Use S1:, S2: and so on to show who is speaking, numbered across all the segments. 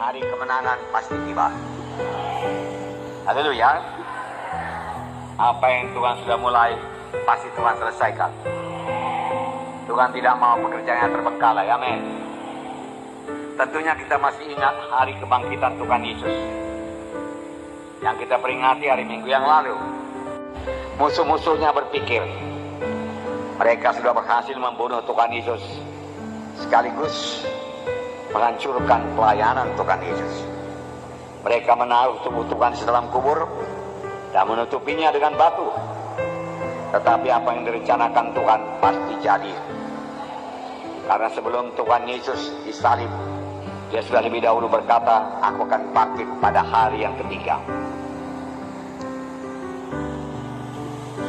S1: hari kemenangan pasti tiba. Haleluya. Apa yang Tuhan sudah mulai, pasti Tuhan selesaikan. Tuhan tidak mau pekerjaannya terbengkalai. Amin. Tentunya kita masih ingat hari kebangkitan Tuhan Yesus yang kita peringati hari Minggu yang lalu. Musuh-musuhnya berpikir mereka sudah berhasil membunuh Tuhan Yesus, sekaligus menghancurkan pelayanan Tuhan Yesus. Mereka menaruh tubuh Tuhan di dalam kubur dan menutupinya dengan batu. Tetapi apa yang direncanakan Tuhan pasti jadi. Karena sebelum Tuhan Yesus disalib, Dia sudah lebih dahulu berkata, aku akan bangkit pada hari yang ketiga.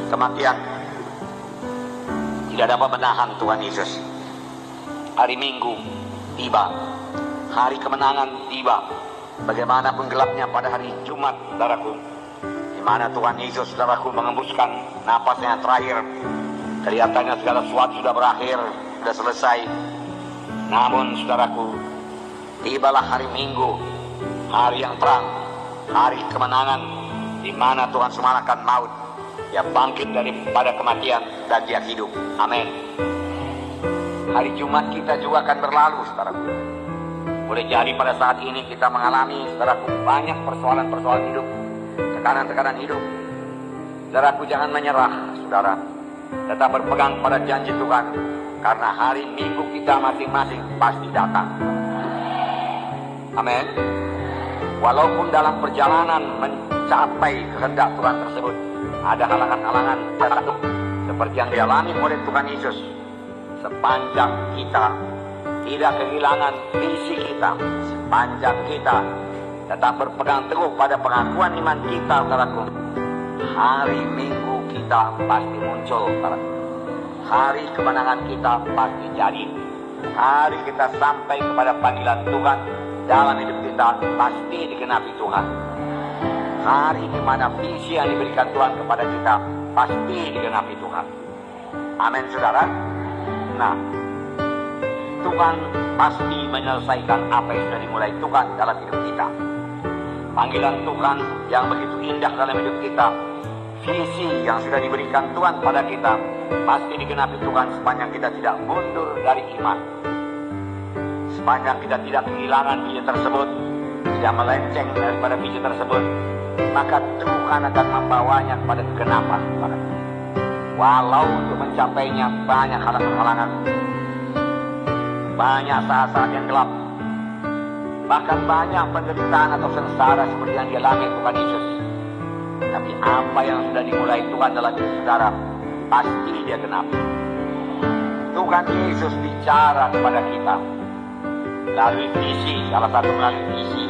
S1: Kematian tidak dapat menahan Tuhan Yesus. Hari Minggu tiba, hari kemenangan tiba. Bagaimanapun gelapnya pada hari Jumat, saudaraku, di mana Tuhan Yesus, saudaraku, mengembuskan napasnya terakhir. Kelihatannya segala sesuatu sudah berakhir, sudah selesai. Namun, saudaraku, tibalah hari Minggu, hari yang terang, hari kemenangan, di mana Tuhan mengalahkan maut. Dia bangkit daripada kematian dan Dia hidup. Amin. Hari Jumat kita juga akan berlalu, saudaraku. Boleh jadi pada saat ini kita mengalami, saudaraku, banyak persoalan-persoalan hidup, tekanan-tekanan hidup. Saudaraku, jangan menyerah, saudara. Tetap berpegang pada janji Tuhan, karena hari Minggu kita masing-masing pasti datang. Amin. Walaupun dalam perjalanan mencapai kehendak Tuhan tersebut ada halangan-halangan seperti yang dialami oleh Tuhan Yesus, sepanjang kita tidak kehilangan visi kita, sepanjang kita tetap berpegang teguh pada pengakuan iman kita, saudaraku, hari Minggu kita pasti muncul, saudaraku. Hari kemenangan kita pasti jadi. Hari kita sampai kepada panggilan Tuhan dalam hidup kita pasti digenapi Tuhan. Hari di mana visi yang diberikan Tuhan kepada kita pasti digenapi Tuhan. Amin, saudara. Nah, Tuhan pasti menyelesaikan apa yang sudah dimulai Tuhan dalam hidup kita. Panggilan Tuhan yang begitu indah dalam hidup kita, visi yang sudah diberikan Tuhan pada kita, pasti digenapi Tuhan sepanjang kita tidak mundur dari iman. Sepanjang kita tidak kehilangan visi tersebut, tidak melenceng daripada visi tersebut, maka Tuhan akan membawanya kepada kegenapan. Walau untuk mencapainya banyak halangan-halangan, banyak saat-saat yang gelap, bahkan banyak penderitaan atau sengsara seperti yang dialami Tuhan Yesus. Tapi apa yang sudah dimulai Tuhan dalam hidup saudara, pasti Dia genapi. Tuhan Yesus bicara kepada kita melalui visi, salah satu melalui visi.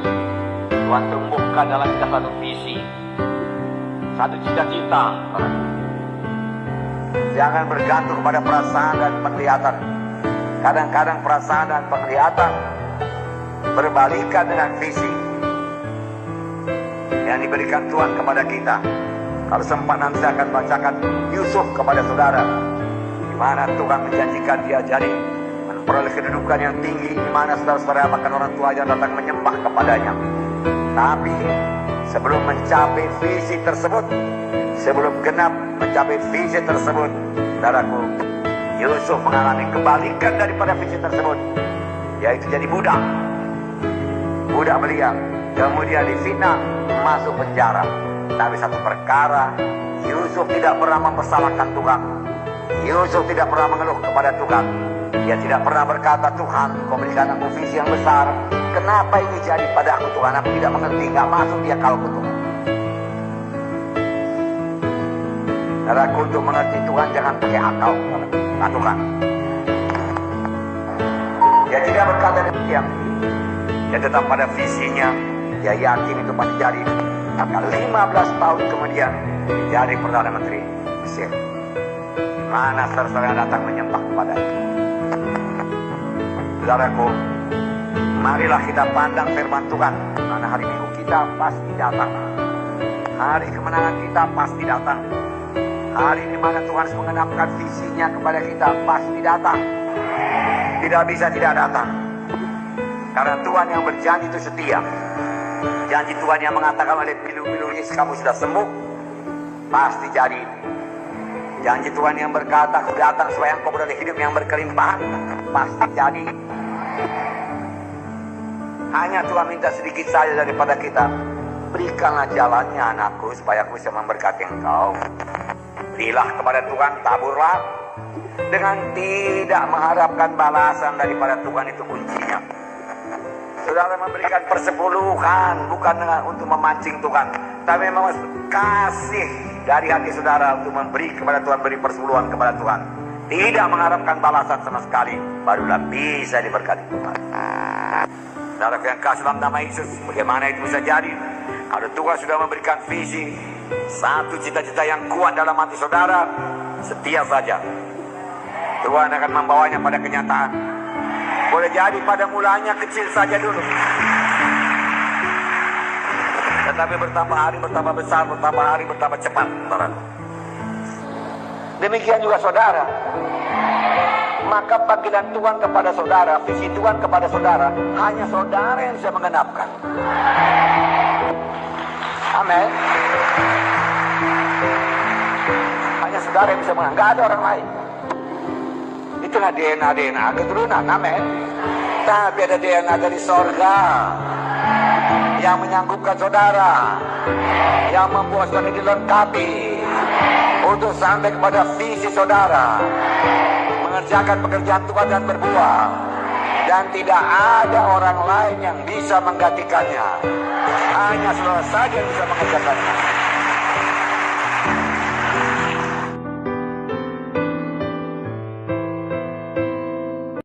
S1: Tuhan tumbuhkan dalam kita satu visi, satu cita-cita. Jangan bergantung pada perasaan dan penglihatan. Kadang-kadang perasaan dan penglihatan berbalikan dengan visi yang diberikan Tuhan kepada kita. Kalau sempat nanti saya akan bacakan Yusuf kepada saudara, di mana Tuhan menjanjikan dia jadi memperoleh kedudukan yang tinggi, di mana saudara-saudara bahkan orang tua yang datang menyembah kepadanya. Tapi sebelum mencapai visi tersebut, sebelum genap mencapai visi tersebut, saudaraku, Yusuf mengalami kebalikan daripada visi tersebut, yaitu jadi budak belia, kemudian difitnah, masuk penjara. Tapi satu perkara, Yusuf tidak pernah mempersalahkan Tuhan. Yusuf tidak pernah mengeluh kepada Tuhan. Dia tidak pernah berkata, Tuhan, Kau berikan aku visi yang besar, kenapa ini jadi pada aku, Tuhan? Aku tidak mengerti, gak masuk dia kalku, Tuhan. Saudaraku, untuk mengerti Tuhan jangan pakai akal, Tuhan. Dia tidak berkata demikian. Dia tetap pada visinya. Dia yakin itu pasti jadi. Maka 15 tahun kemudian jadi Perdana Menteri Mesir, mana saudara datang menyembah kepadanya. Saudaraku, marilah kita pandang firman Tuhan, mana hari Minggu kita pasti datang. Hari kemenangan kita pasti datang. Hari di mana Tuhan mengenapkan visinya kepada kita pasti datang. Tidak bisa tidak datang. Karena Tuhan yang berjanji itu setia. Janji Tuhan yang mengatakan oleh pilu-pilu Yesus kamu sudah sembuh, pasti jadi. Janji Tuhan yang berkata aku datang supaya engkau beroleh hidup yang berkelimpahan, pasti jadi. Hanya Tuhan minta sedikit saja daripada kita. Berikanlah jalannya anakku supaya aku bisa memberkati engkau. Berilah kepada Tuhan, taburlah. Dengan tidak mengharapkan balasan daripada Tuhan, itu kuncinya. Saudara memberikan persepuluhan bukan untuk memancing Tuhan, tapi memang kasih dari hati saudara untuk memberi kepada Tuhan, beri persepuluhan kepada Tuhan. Tidak mengharapkan balasan sama sekali, barulah bisa diberkati Tuhan. Saudara yang kasih dalam nama Yesus, bagaimana itu bisa jadi? Kalau Tuhan sudah memberikan visi, satu cita-cita yang kuat dalam hati saudara, setia saja. Tuhan akan membawanya pada kenyataan. Boleh jadi pada mulanya kecil saja dulu, tetapi bertambah hari bertambah besar, bertambah hari bertambah cepat, saudara. Demikian juga saudara. Maka panggilan Tuhan kepada saudara, visi Tuhan kepada saudara, hanya saudara yang bisa menggenapkan. Amin. Hanya saudara yang bisa menggenapkan, nggak ada orang lain. Itulah DNA keturunan, amin. Tapi ada DNA dari sorga yang menyanggupkan saudara, yang membuat saudara dilengkapi untuk sampai kepada visi saudara, mengerjakan pekerjaan Tuhan dan berbuah. Dan tidak ada orang lain yang bisa menggantikannya. Hanya saudara saja yang bisa mengerjakannya.